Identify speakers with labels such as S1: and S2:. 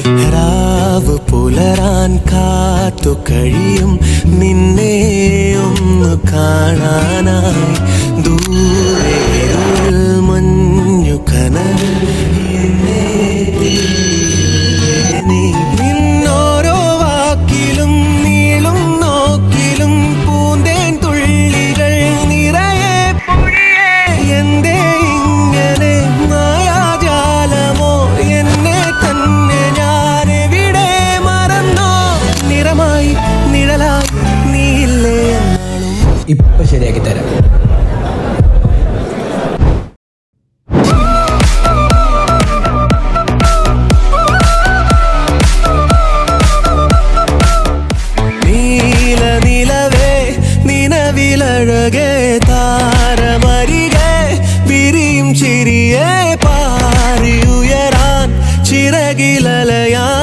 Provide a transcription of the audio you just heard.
S1: രാവ് പുലരാൻ കാത്തു കഴിയും നിന്നെ ഒന്ന് കാണാനായി. ദൂരെ മഞ്ഞു കനൽ നിന്നോരോ വാക്കിലും നീളും നോക്കിലും പൂന്തേൻ തുള്ളികൾ നിറയെ പൊഴിയേ. എന്തേ ഇങ്ങനെ മായാജാലമോ എന്നെ തന്നെ ഞാനെവിടെ മറന്നോ? നിറമായി നിഴലായി നീയില്ലേ എന്നാളും.
S2: ഇപ്പൊ ശരിയാക്കി തരാം.
S1: നിലവിലഴകെ താരമരികെ വിരിയും ചിരിയെ പാറിയുയരാൻ ചിറകിലലയാൻ